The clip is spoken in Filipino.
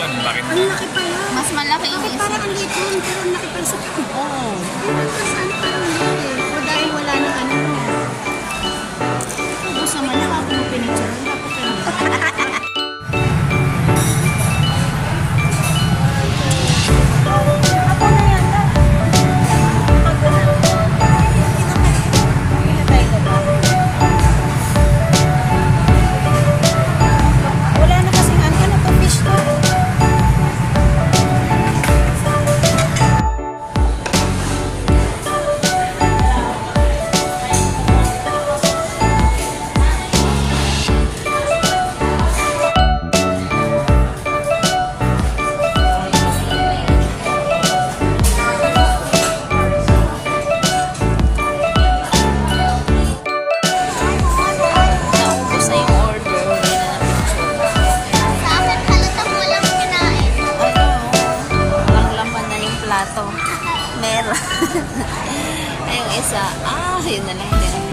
yun. Bakit? Ang laki pala. Mas malaki yung Bakit isa. parang ang liit nun, pero ang laki pala sa tabi. Oo. Saan parang hindi eh. O dahil wala na ano. Ubus naman na ako ng pinicture. Dapat ano. Wala na kasing ano na to fish to. Naubos na yung order. Hindi na na-picture. Sa akin halatang walang kinain. Ano? Walang laman na yung plato. Meron. Ay, yung isa. Yun na lang din.